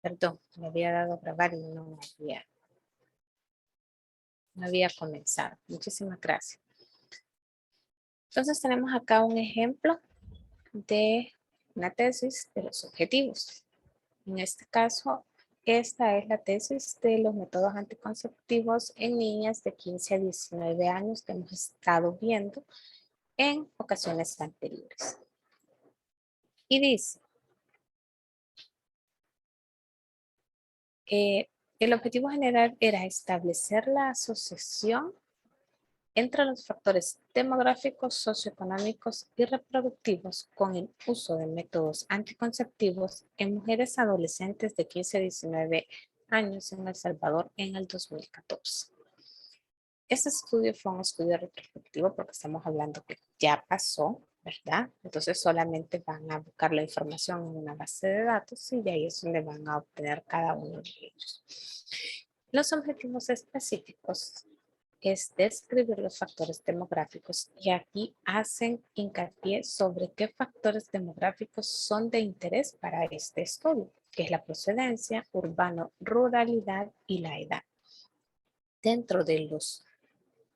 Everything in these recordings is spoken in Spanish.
Perdón, me había dado a grabar y no había comenzado. Muchísimas gracias. Entonces tenemos acá un ejemplo de una tesis de los objetivos. En este caso, esta es la tesis de los métodos anticonceptivos en niñas de 15 a 19 años que hemos estado viendo en ocasiones anteriores. Y dice, el objetivo general era establecer la asociación entre los factores demográficos, socioeconómicos y reproductivos con el uso de métodos anticonceptivos en mujeres adolescentes de 15 a 19 años en El Salvador en el 2014. Este estudio fue un estudio retrospectivo porque estamos hablando que ya pasó, ¿verdad? Entonces solamente van a buscar la información en una base de datos y de ahí es donde van a obtener cada uno de ellos. Los objetivos específicos es describir los factores demográficos y aquí hacen hincapié sobre qué factores demográficos son de interés para este estudio, que es la procedencia, urbano, ruralidad y la edad. Dentro de los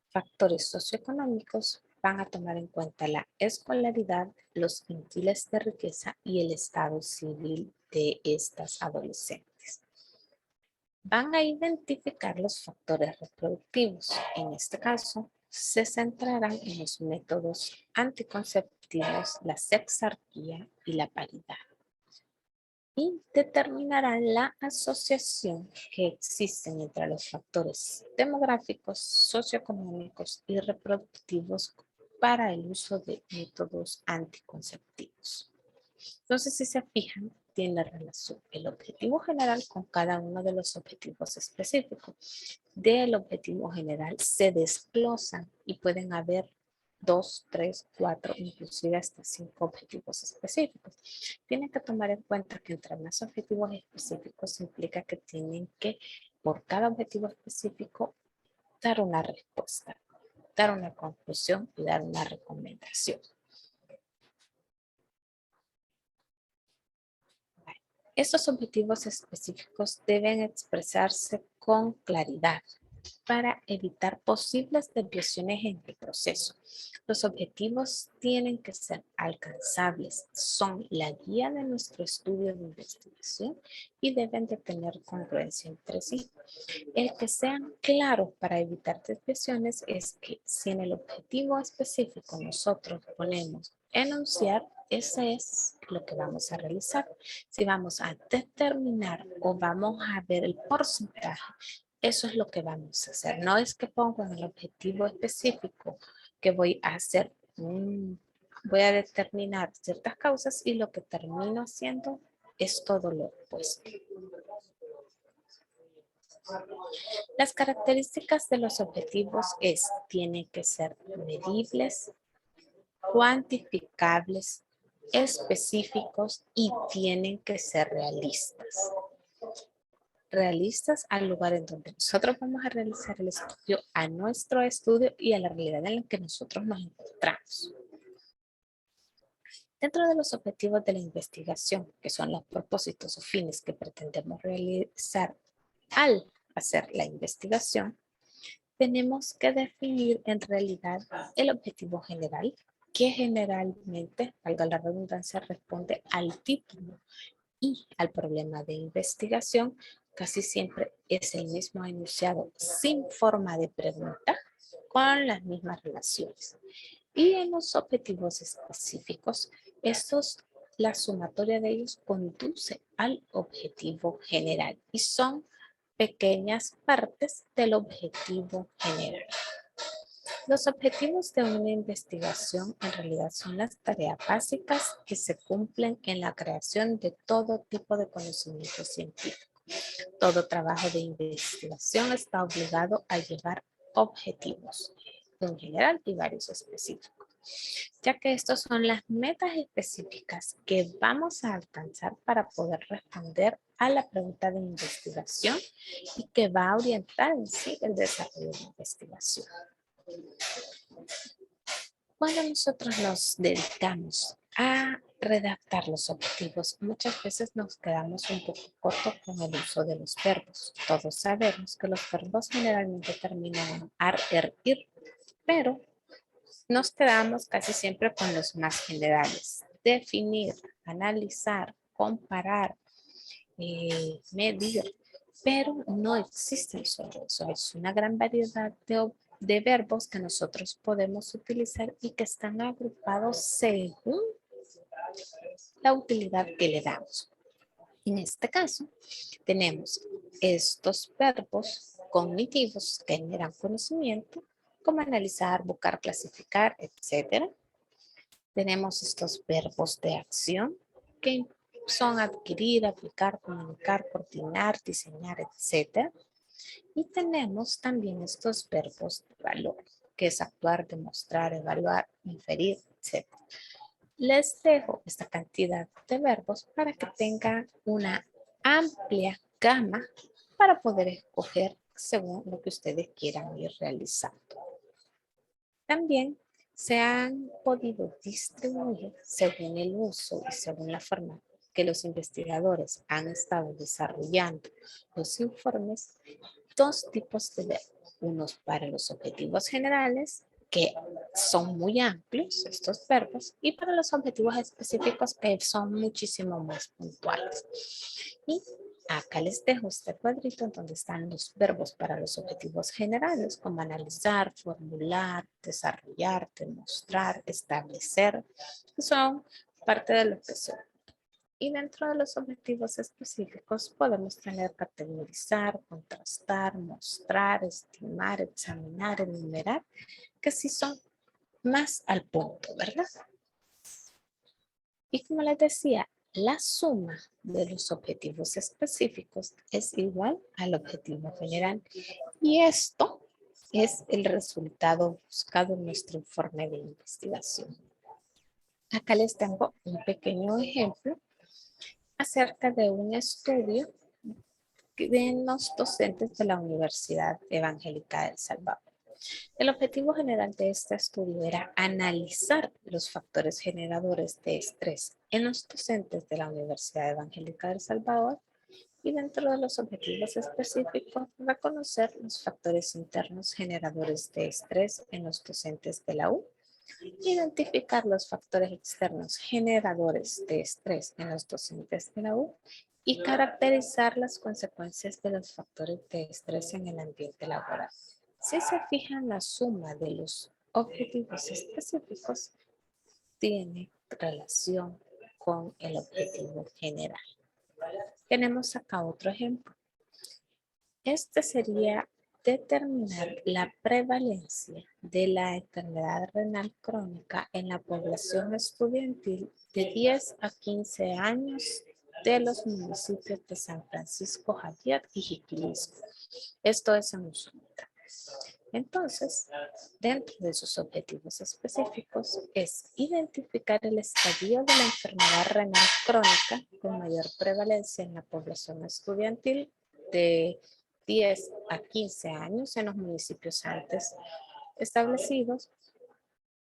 factores socioeconómicos van a tomar en cuenta la escolaridad, los quintiles de riqueza y el estado civil de estas adolescentes. Van a identificar los factores reproductivos. En este caso, se centrarán en los métodos anticonceptivos, la sexarquía y la paridad. Y determinarán la asociación que existen entre los factores demográficos, socioeconómicos y reproductivos para el uso de métodos anticonceptivos. Entonces, si se fijan, tiene relación el objetivo general con cada uno de los objetivos específicos. Del objetivo general se desglosan y pueden haber 2, 3, 4, inclusive hasta 5 objetivos específicos. Tienen que tomar en cuenta que entre más objetivos específicos implica que tienen que, por cada objetivo específico, dar una respuesta, dar una conclusión y dar una recomendación. Estos objetivos específicos deben expresarse con claridad para evitar posibles desviaciones en el proceso. Los objetivos tienen que ser alcanzables, son la guía de nuestro estudio de investigación y deben de tener congruencia entre sí. El que sean claros para evitar desviaciones es que si en el objetivo específico nosotros ponemos enunciar, ese es lo que vamos a realizar. Si vamos a determinar o vamos a ver el porcentaje, eso es lo que vamos a hacer. No es que pongo en el objetivo específico que voy a hacer, voy a determinar ciertas causas y lo que termino haciendo es todo lo opuesto. Las características de los objetivos tienen que ser medibles, cuantificables, específicos y tienen que ser realistas. Realistas al lugar en donde nosotros vamos a realizar el estudio, a nuestro estudio y a la realidad en la que nosotros nos encontramos. Dentro de los objetivos de la investigación, que son los propósitos o fines que pretendemos realizar al hacer la investigación, tenemos que definir en realidad el objetivo general, que generalmente, valga la redundancia, responde al título y al problema de investigación. Casi siempre es el mismo enunciado sin forma de pregunta con las mismas relaciones. Y en los objetivos específicos, la sumatoria de ellos conduce al objetivo general y son pequeñas partes del objetivo general. Los objetivos de una investigación en realidad son las tareas básicas que se cumplen en la creación de todo tipo de conocimiento científico. Todo trabajo de investigación está obligado a llevar objetivos en general y varios específicos, ya que estos son las metas específicas que vamos a alcanzar para poder responder a la pregunta de investigación y que va a orientar en sí el desarrollo de la investigación. Cuando nosotros nos dedicamos a redactar los objetivos. Muchas veces nos quedamos un poco cortos con el uso de los verbos. Todos sabemos que los verbos generalmente terminan en ar, er, ir, pero nos quedamos casi siempre con los más generales. Definir, analizar, comparar, medir, pero no existen solo eso. Es una gran variedad de verbos que nosotros podemos utilizar y que están agrupados según la utilidad que le damos. En este caso, tenemos estos verbos cognitivos que generan conocimiento, como analizar, buscar, clasificar, etcétera. Tenemos estos verbos de acción que son adquirir, aplicar, comunicar, coordinar, diseñar, etcétera. Y tenemos también estos verbos de valor, que es actuar, demostrar, evaluar, inferir, etcétera. Les dejo esta cantidad de verbos para que tengan una amplia gama para poder escoger según lo que ustedes quieran ir realizando. También se han podido distribuir según el uso y según la forma que los investigadores han estado desarrollando los informes, dos tipos de verbos. Unos para los objetivos generales, que son muy amplios estos verbos, y para los objetivos específicos que son muchísimo más puntuales. Y acá les dejo este cuadrito en donde están los verbos para los objetivos generales, como analizar, formular, desarrollar, demostrar, establecer, que son parte de lo que son. Y dentro de los objetivos específicos podemos tener categorizar, contrastar, mostrar, estimar, examinar, enumerar, que sí son más al punto, ¿verdad? Y como les decía, la suma de los objetivos específicos es igual al objetivo general. Y esto es el resultado buscado en nuestro informe de investigación. Acá les tengo un pequeño ejemplo acerca de un estudio de los docentes de la Universidad Evangélica de El Salvador. El objetivo general de este estudio era analizar los factores generadores de estrés en los docentes de la Universidad Evangélica de El Salvador y dentro de los objetivos específicos reconocer los factores internos generadores de estrés en los docentes de la U, identificar los factores externos generadores de estrés en los docentes de la U y caracterizar las consecuencias de los factores de estrés en el ambiente laboral. Si se fijan, la suma de los objetivos específicos tiene relación con el objetivo general. Tenemos acá otro ejemplo. Este sería determinar la prevalencia de la enfermedad renal crónica en la población estudiantil de 10 a 15 años de los municipios de San Francisco Javier y Jiquilisco. Esto es en Usulután. Entonces, dentro de sus objetivos específicos es identificar el estadio de la enfermedad renal crónica con mayor prevalencia en la población estudiantil de 10 a 15 años en los municipios antes establecidos,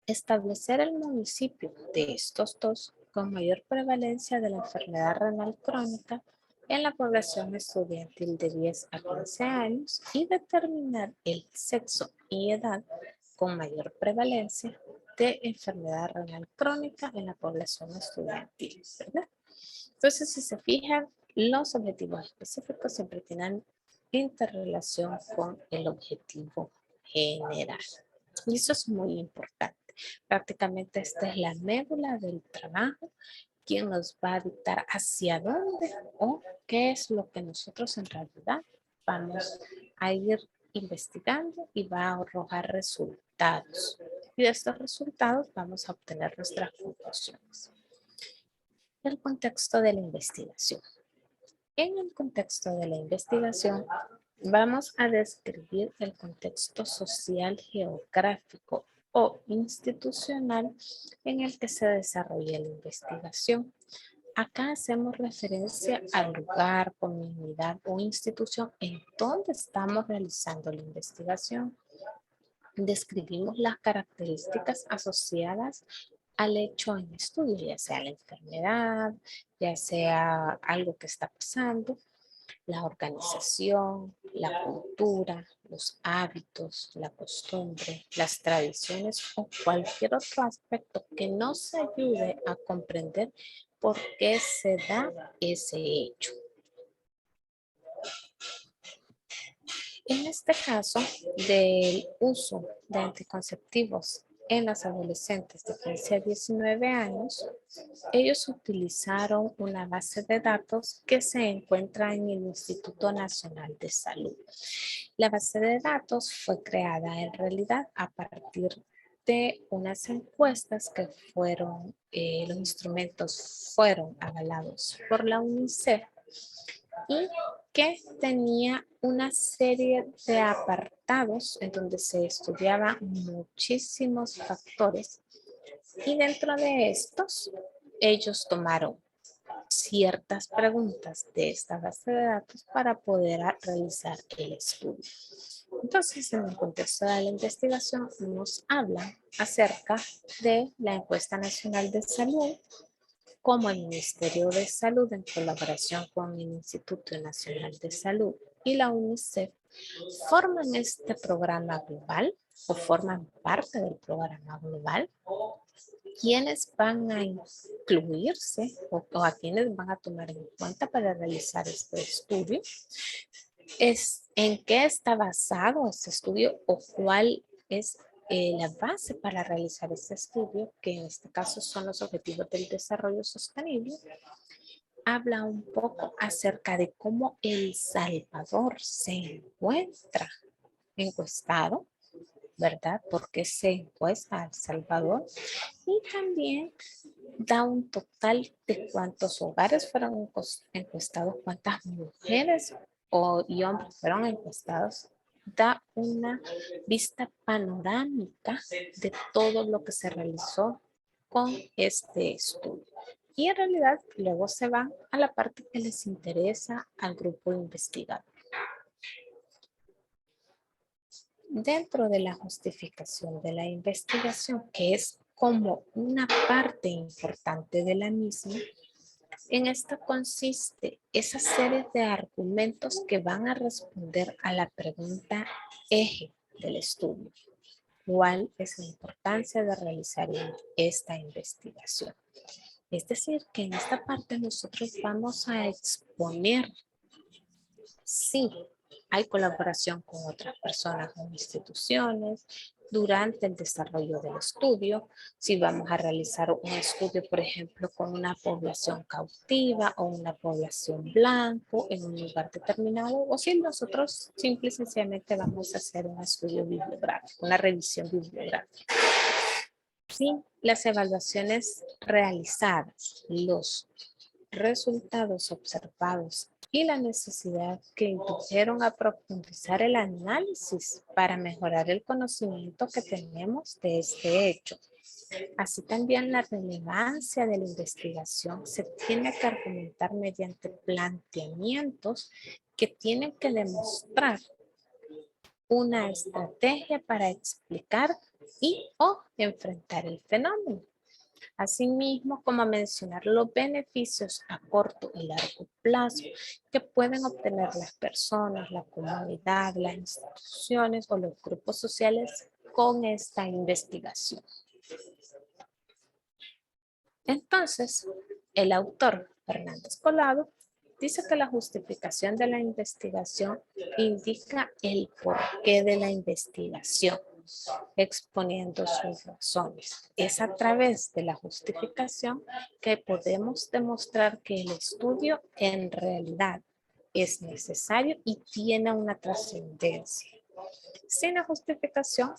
establecer el municipio de estos dos con mayor prevalencia de la enfermedad renal crónica en la población estudiantil de 10 a 15 años y determinar el sexo y edad con mayor prevalencia de enfermedad renal crónica en la población estudiantil, ¿verdad? Entonces, si se fijan, los objetivos específicos siempre tienen interrelación con el objetivo general. Y eso es muy importante. Prácticamente esta es la médula del trabajo, quien nos va a dictar hacia dónde o qué es lo que nosotros en realidad vamos a ir investigando y va a arrojar resultados. Y de estos resultados vamos a obtener nuestras conclusiones. El contexto de la investigación. En el contexto de la investigación, vamos a describir el contexto social, geográfico o institucional en el que se desarrolla la investigación. Acá hacemos referencia al lugar, comunidad o institución en donde estamos realizando la investigación. Describimos las características asociadas al hecho en estudio, ya sea la enfermedad, ya sea algo que está pasando, la organización, la cultura, los hábitos, la costumbre, las tradiciones o cualquier otro aspecto que nos ayude a comprender por qué se da ese hecho. En este caso del uso de anticonceptivos en las adolescentes de 15 a 19 años, ellos utilizaron una base de datos que se encuentra en el Instituto Nacional de Salud. La base de datos fue creada en realidad a partir de unas encuestas que fueron, los instrumentos fueron avalados por la UNICEF y que tenía una serie de apartados en donde se estudiaban muchísimos factores y dentro de estos ellos tomaron ciertas preguntas de esta base de datos para poder realizar el estudio. Entonces, en el contexto de la investigación, nos habla acerca de la encuesta nacional de salud, como el Ministerio de Salud, en colaboración con el Instituto Nacional de Salud y la UNICEF, forman este programa global o forman parte del programa global. ¿Quiénes van a incluirse o a quienes van a tomar en cuenta para realizar este estudio? Es en qué está basado este estudio o cuál es la base para realizar este estudio, que en este caso son los objetivos del desarrollo sostenible. Habla un poco acerca de cómo El Salvador se encuentra encuestado, ¿verdad? ¿Por qué se encuesta a El Salvador? Y también da un total de cuántos hogares fueron encuestados, cuántas mujeres y hombres fueron encuestados. Da una vista panorámica de todo lo que se realizó con este estudio. Y en realidad luego se van a la parte que les interesa al grupo investigador. Dentro de la justificación de la investigación, que es como una parte importante de la misma, en esta consiste esa serie de argumentos que van a responder a la pregunta eje del estudio. ¿Cuál es la importancia de realizar esta investigación? Es decir, que en esta parte nosotros vamos a exponer si hay colaboración con otras personas o instituciones durante el desarrollo del estudio, si vamos a realizar un estudio, por ejemplo, con una población cautiva o una población blanco en un lugar determinado, o si nosotros simple y sencillamente vamos a hacer un estudio bibliográfico, una revisión bibliográfica. Si las evaluaciones realizadas, los resultados observados y la necesidad que indujeron a profundizar el análisis para mejorar el conocimiento que tenemos de este hecho. Así también la relevancia de la investigación se tiene que argumentar mediante planteamientos que tienen que demostrar una estrategia para explicar y o enfrentar el fenómeno. Asimismo, como mencionar los beneficios a corto y largo plazo que pueden obtener las personas, la comunidad, las instituciones o los grupos sociales con esta investigación. Entonces, el autor Fernández Colado dice que la justificación de la investigación indica el porqué de la investigación, exponiendo sus razones. Es a través de la justificación que podemos demostrar que el estudio en realidad es necesario y tiene una trascendencia. Sin la justificación,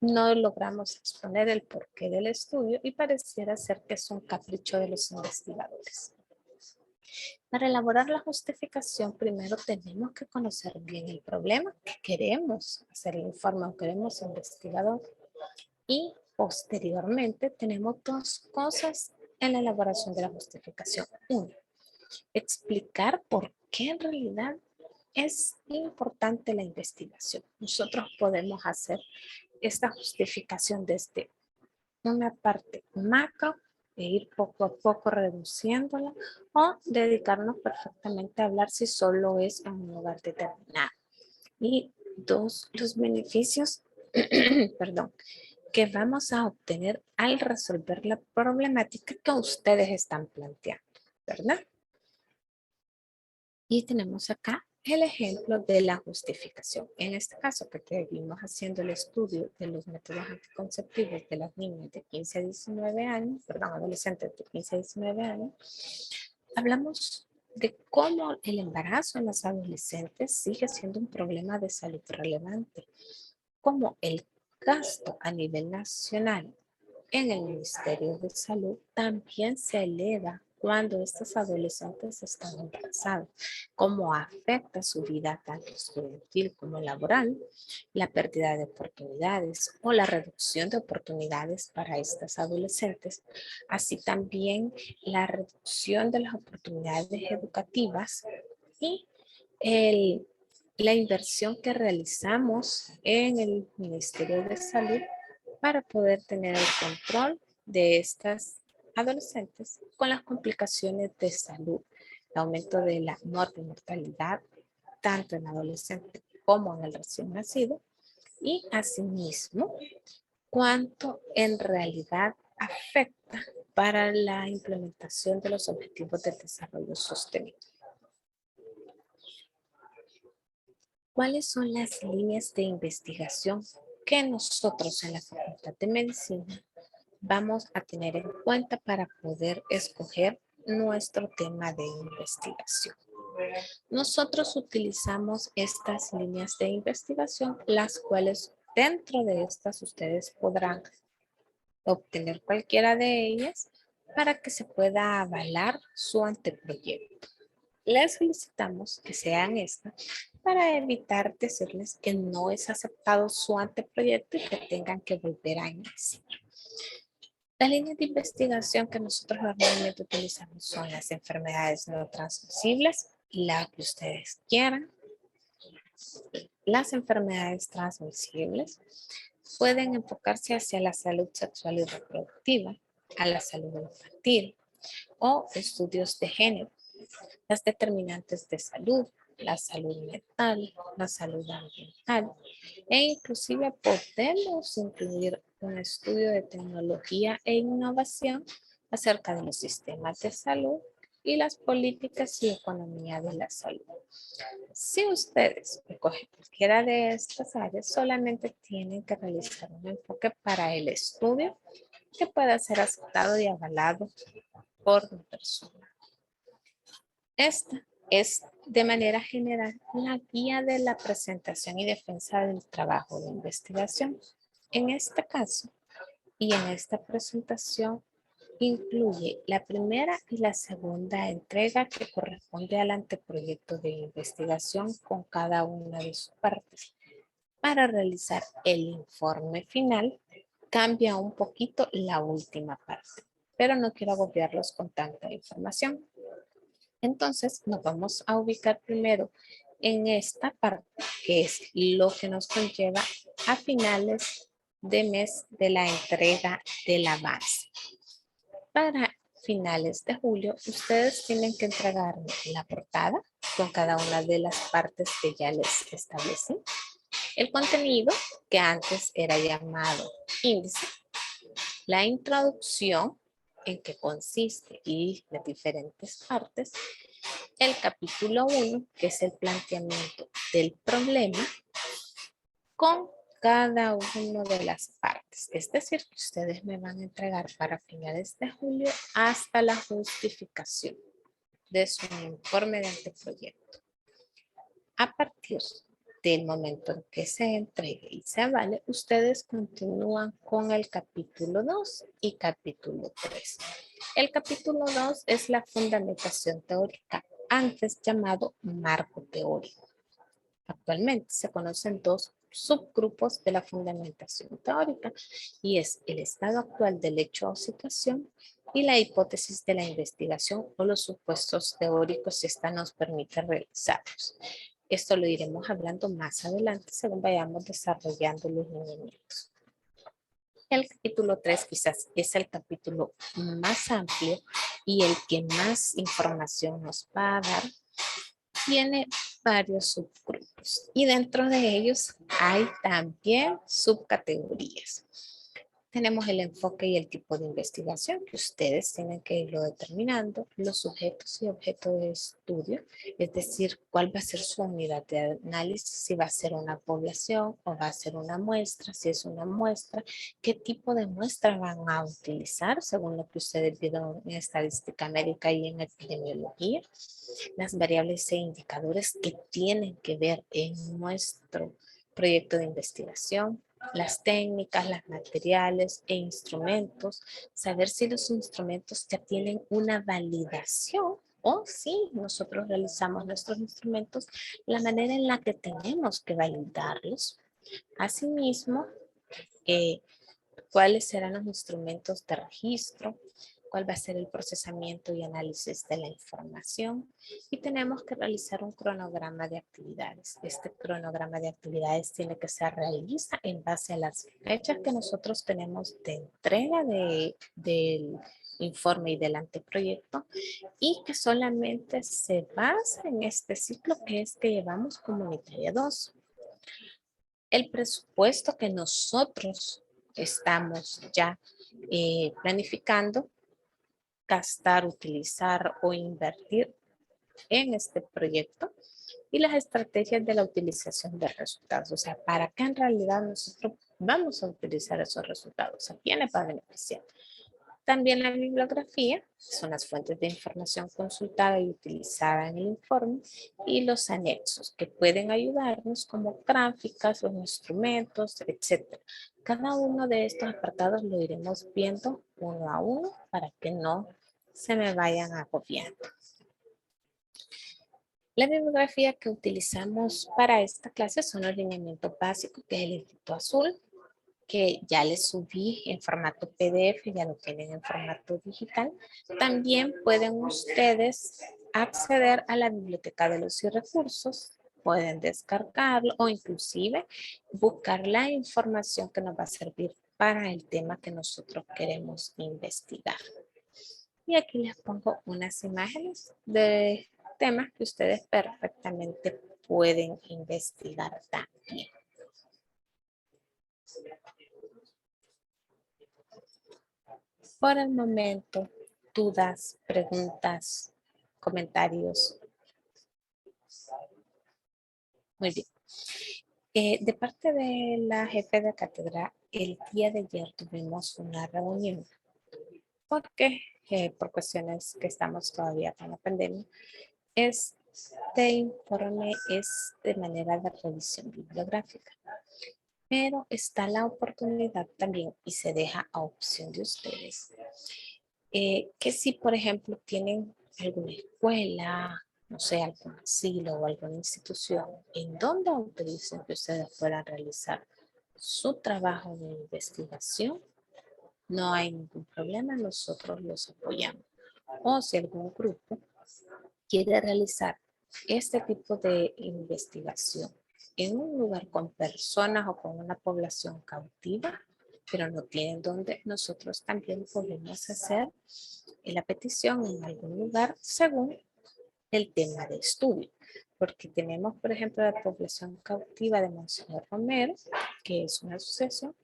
no logramos exponer el porqué del estudio y pareciera ser que es un capricho de los investigadores. Para elaborar la justificación, primero tenemos que conocer bien el problema que queremos hacer el informe o queremos investigador. Y posteriormente tenemos dos cosas en la elaboración de la justificación. Uno, explicar por qué en realidad es importante la investigación. Nosotros podemos hacer esta justificación desde una parte macro e ir poco a poco reduciéndola o dedicarnos perfectamente a hablar si solo es en un lugar determinado. Y dos, los beneficios, perdón, que vamos a obtener al resolver la problemática que ustedes están planteando, ¿verdad? Y tenemos acá el ejemplo de la justificación. En este caso, que seguimos haciendo el estudio de los métodos anticonceptivos de las niñas de 15 a 19 años, perdón, adolescentes de 15 a 19 años, hablamos de cómo el embarazo en las adolescentes sigue siendo un problema de salud relevante, como el gasto a nivel nacional en el Ministerio de Salud también se eleva cuando estos adolescentes están embarazados, cómo afecta su vida tanto estudiantil como laboral, la pérdida de oportunidades o la reducción de oportunidades para estas adolescentes, así también la reducción de las oportunidades educativas y el la inversión que realizamos en el Ministerio de Salud para poder tener el control de estas adolescentes con las complicaciones de salud, el aumento de la mortalidad, tanto en adolescentes como en el recién nacido, y asimismo, cuánto en realidad afecta para la implementación de los objetivos de desarrollo sostenible. ¿Cuáles son las líneas de investigación que nosotros en la Facultad de Medicina vamos a tener en cuenta para poder escoger nuestro tema de investigación? Nosotros utilizamos estas líneas de investigación, las cuales dentro de estas ustedes podrán obtener cualquiera de ellas para que se pueda avalar su anteproyecto. Les solicitamos que sean estas para evitar decirles que no es aceptado su anteproyecto y que tengan que volver a iniciar. Las líneas de investigación que nosotros normalmente utilizamos son las enfermedades no transmisibles, la que ustedes quieran. Las enfermedades transmisibles pueden enfocarse hacia la salud sexual y reproductiva, a la salud infantil o estudios de género, las determinantes de salud, la salud mental, la salud ambiental e inclusive podemos incluir un estudio de tecnología e innovación acerca de los sistemas de salud y las políticas y economía de la salud. Si ustedes escogen cualquiera de estas áreas, solamente tienen que realizar un enfoque para el estudio que pueda ser aceptado y avalado por la persona. Esta es de manera general la guía de la presentación y defensa del trabajo de investigación. En este caso y en esta presentación incluye la primera y la segunda entrega que corresponde al anteproyecto de investigación con cada una de sus partes. Para realizar el informe final cambia un poquito la última parte, pero no quiero agobiarlos con tanta información. Entonces nos vamos a ubicar primero en esta parte, que es lo que nos conlleva a finales de mes de la entrega del avance. Para finales de julio, ustedes tienen que entregarme la portada con cada una de las partes que ya les establecí. El contenido, que antes era llamado índice, la introducción, en qué consiste y las diferentes partes, el capítulo 1, que es el planteamiento del problema, con cada una de las partes. Es decir, que ustedes me van a entregar para finales de julio hasta la justificación de su informe de anteproyecto. A partir del momento en que se entregue y se avale, ustedes continúan con el capítulo 2 y capítulo 3. El capítulo 2 es la fundamentación teórica, antes llamado marco teórico. Actualmente se conocen dos subgrupos de la fundamentación teórica y es el estado actual del hecho o situación y la hipótesis de la investigación o los supuestos teóricos si esta nos permite realizarlos. Esto lo iremos hablando más adelante según vayamos desarrollando los lineamientos. El capítulo 3 quizás es el capítulo más amplio y el que más información nos va a dar. Tiene varios subgrupos y dentro de ellos hay también subcategorías. Tenemos el enfoque y el tipo de investigación que ustedes tienen que irlo determinando, los sujetos y objetos de estudio, es decir, cuál va a ser su unidad de análisis, si va a ser una población o va a ser una muestra, si es una muestra, qué tipo de muestra van a utilizar según lo que ustedes vieron en estadística médica y en epidemiología, las variables e indicadores que tienen que ver en nuestro proyecto de investigación, las técnicas, los materiales e instrumentos, saber si los instrumentos ya tienen una validación o si nosotros realizamos nuestros instrumentos, la manera en la que tenemos que validarlos. Asimismo, cuáles serán los instrumentos de registro, cuál va a ser el procesamiento y análisis de la información y tenemos que realizar un cronograma de actividades. Este cronograma de actividades tiene que ser realista en base a las fechas que nosotros tenemos de entrega del informe y del anteproyecto y que solamente se basa en este ciclo que es que llevamos comunitaria 2. El presupuesto que nosotros estamos ya planificando gastar, utilizar o invertir en este proyecto y las estrategias de la utilización de resultados. O sea, ¿para qué en realidad nosotros vamos a utilizar esos resultados? ¿A quiénes va a beneficiar? También la bibliografía, son las fuentes de información consultada y utilizada en el informe, y los anexos que pueden ayudarnos como gráficas, los instrumentos, etc. Cada uno de estos apartados lo iremos viendo uno a uno para que no se me vayan agobiando. La bibliografía que utilizamos para esta clase son los lineamientos básicos, que es el librito azul, que ya les subí en formato PDF, ya lo tienen en formato digital. También pueden ustedes acceder a la biblioteca de los recursos, pueden descargarlo o inclusive buscar la información que nos va a servir para el tema que nosotros queremos investigar. Y aquí les pongo unas imágenes de temas que ustedes perfectamente pueden investigar también. Por el momento, dudas, preguntas, comentarios. Muy bien. De parte de la jefe de cátedra, el día de ayer tuvimos una reunión porque por cuestiones que estamos todavía con la pandemia, este informe es de manera de revisión bibliográfica. Pero está la oportunidad también y se deja a opción de ustedes que si, por ejemplo, tienen alguna escuela, no sé, algún asilo o alguna institución en donde autoricen que ustedes puedan realizar su trabajo de investigación, no hay ningún problema, nosotros los apoyamos. O si algún grupo quiere realizar este tipo de investigación en un lugar con personas o con una población cautiva, pero no tienen donde, nosotros también podemos hacer la petición en algún lugar según el tema de estudio. Porque tenemos, por ejemplo, la población cautiva de Monseñor Romero, que es una asociación,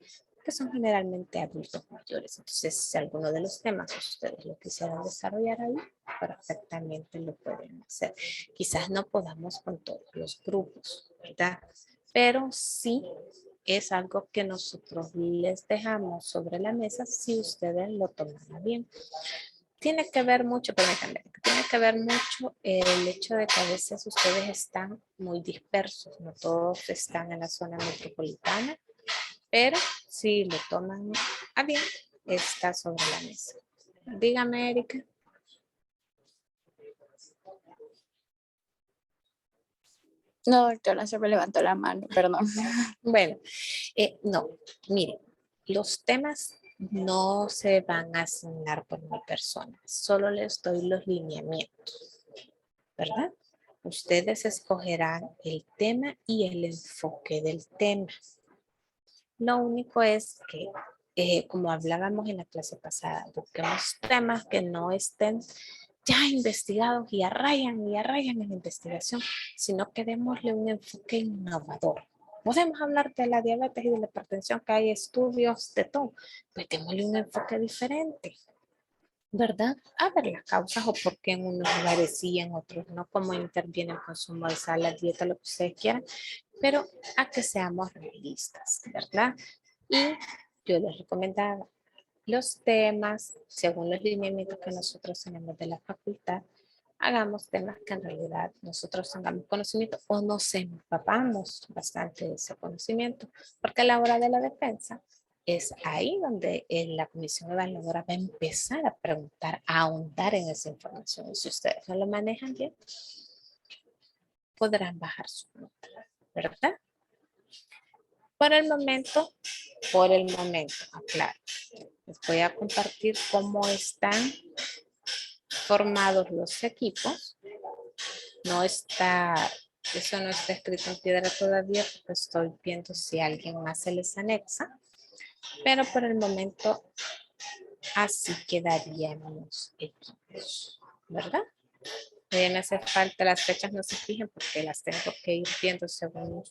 que son generalmente adultos mayores. Entonces, si alguno de los temas ustedes lo quisieran desarrollar ahí, perfectamente lo pueden hacer. Quizás no podamos con todos los grupos, ¿verdad? Pero sí es algo que nosotros les dejamos sobre la mesa si ustedes lo toman bien. Tiene que ver mucho, permítanme, tiene que ver mucho el hecho de que a veces ustedes están muy dispersos, no todos están en la zona metropolitana, pero si lo toman a bien, está sobre la mesa. Dígame, Erika. No, doctora, se me levantó la mano, perdón. Bueno, no, miren, los temas no se van a asignar por mi persona, solo les doy los lineamientos, ¿verdad? Ustedes escogerán el tema y el enfoque del tema. Lo único es que como hablábamos en la clase pasada, busquemos temas que no estén ya investigados y arrayan en la investigación, sino que démosle un enfoque innovador. Podemos hablar de la diabetes y de la hipertensión, que hay estudios de todo, pues démosle un enfoque diferente, ¿verdad? A ver las causas o por qué en unos lugares sí, en otros no, cómo interviene el consumo de sal, la dieta, lo que ustedes quieran, pero a que seamos realistas, ¿verdad? Y yo les recomendaba los temas, según los lineamientos que nosotros tenemos de la facultad, hagamos temas que en realidad nosotros tengamos conocimiento o nos empapamos bastante de ese conocimiento, porque a la hora de la defensa es ahí donde la comisión evaluadora va a empezar a preguntar, a ahondar en esa información. Y si ustedes no lo manejan bien, podrán bajar su nota, ¿verdad? Por el momento, aclaro. Les voy a compartir cómo están formados los equipos. No está, eso no está escrito en piedra todavía porque estoy viendo si alguien más se les anexa, pero por el momento así quedarían los equipos, ¿verdad? Me hace falta las fechas, no se fijen porque las tengo que ir viendo según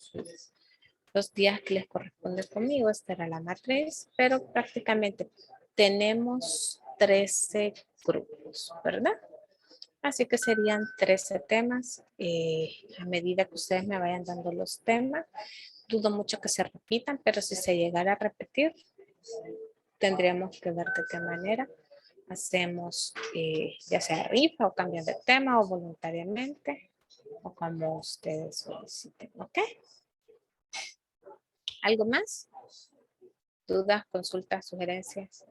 los días que les corresponde conmigo. Esta era la matriz, pero prácticamente tenemos 13 grupos, ¿verdad? Así que serían 13 temas. A medida que ustedes me vayan dando los temas, dudo mucho que se repitan, pero si se llegara a repetir, tendríamos que ver de qué manera hacemos, ya sea rifa o cambian de tema o voluntariamente, o como ustedes soliciten, ¿ok? ¿Algo más? ¿Dudas, consultas, sugerencias?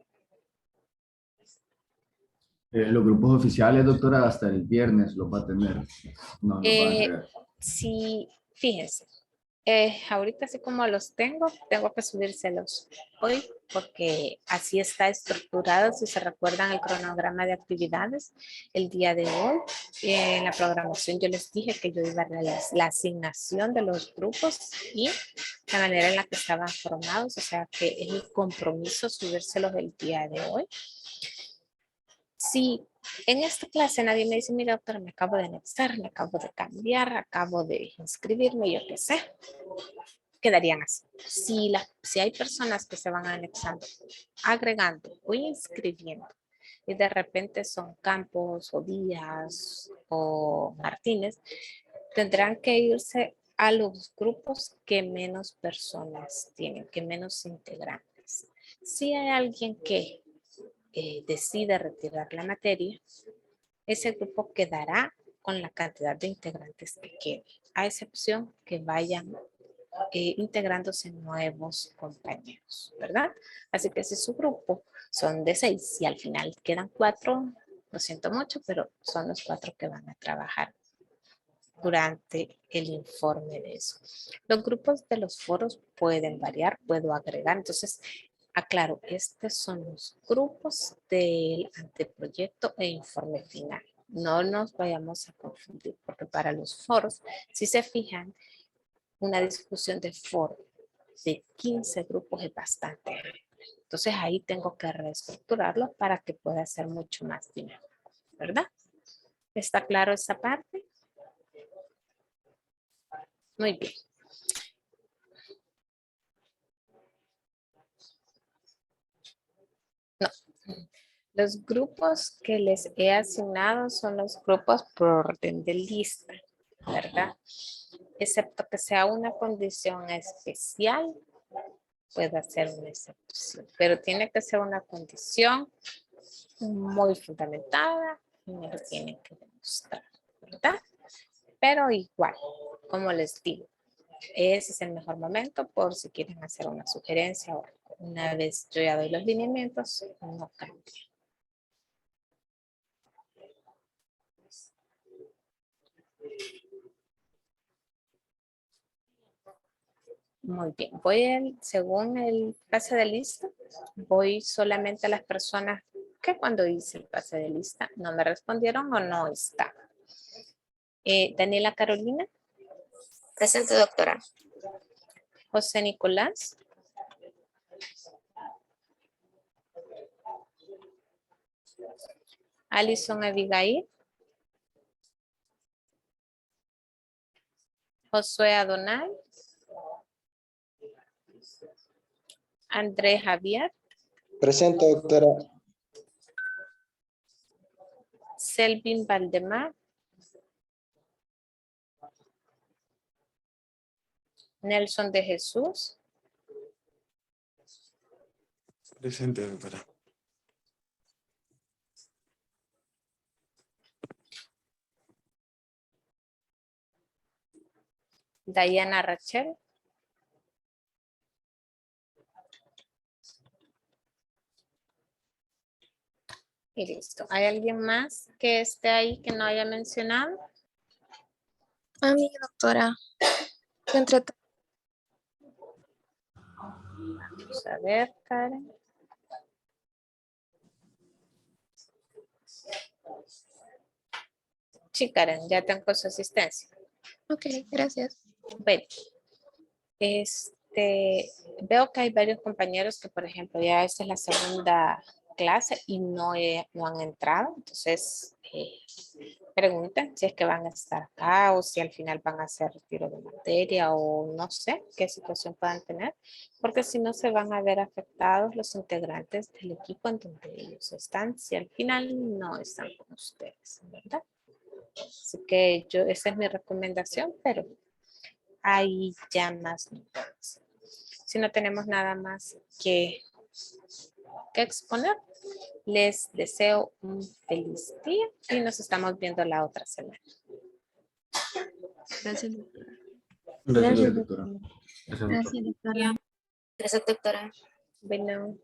Los grupos oficiales, doctora, hasta el viernes los va a tener. No los va a entregar. Sí, fíjense. Ahorita así como los tengo que subírselos hoy porque así está estructurado, si se recuerdan el cronograma de actividades el día de hoy. En la programación yo les dije que yo iba a realizar la asignación de los grupos y la manera en la que estaban formados, o sea que es mi compromiso subírselos el día de hoy. Si en esta clase nadie me dice, mira doctora, me acabo de anexar, me acabo de cambiar, acabo de inscribirme, yo qué sé, quedarían así. Si hay personas que se van anexando, agregando o inscribiendo y de repente son Campos o Díaz o Martínez, tendrán que irse a los grupos que menos personas tienen, que menos integrantes. Si hay alguien que decide retirar la materia, ese grupo quedará con la cantidad de integrantes que quede, a excepción que vayan integrándose nuevos compañeros, ¿verdad? Así que si su grupo son de 6 y al final quedan 4, lo siento mucho, pero son los 4 que van a trabajar durante el informe de eso. Los grupos de los foros pueden variar, puedo agregar, entonces aclaro, estos son los grupos del anteproyecto e informe final. No nos vayamos a confundir, porque para los foros, si se fijan, una discusión de foro de 15 grupos es bastante amplia. Entonces ahí tengo que reestructurarlo para que pueda ser mucho más dinámico, ¿verdad? ¿Está claro esa parte? Muy bien. No. Los grupos que les he asignado son los grupos por orden de lista, ¿verdad? Excepto que sea una condición especial, puede ser una excepción, pero tiene que ser una condición muy fundamentada y me lo tienen que demostrar, ¿verdad? Pero igual, como les digo, ese es el mejor momento por si quieren hacer una sugerencia o una vez yo ya doy los lineamientos, no cambia. Muy bien, según el pase de lista, voy solamente a las personas que cuando hice el pase de lista no me respondieron o no está. Daniela Carolina. Presente, doctora. José Nicolás. Alison Abigail. Josué Adonai. Andrés Javier. Presente, doctora. Selvin Valdemar. Nelson de Jesús. Presente, doctora. Diana Rachel. Y listo. ¿Hay alguien más que esté ahí que no haya mencionado? A mí, doctora. Entre Vamos a ver, Karen. Sí, Karen, ya tengo su asistencia. Ok, gracias. Bueno, veo que hay varios compañeros que, por ejemplo, ya esta es la segunda clase y no han entrado. Entonces, pregunten si es que van a estar acá o si al final van a hacer retiro de materia o no sé qué situación puedan tener, porque si no se van a ver afectados los integrantes del equipo en donde ellos están, si al final no están con ustedes, ¿verdad? Así que esa es mi recomendación, pero ahí ya más no puedo hacer. Si no tenemos nada más que exponer, les deseo un feliz día y nos estamos viendo la otra semana. Gracias, doctora. Gracias, doctora. Presente. Gracias, doctora. Bueno.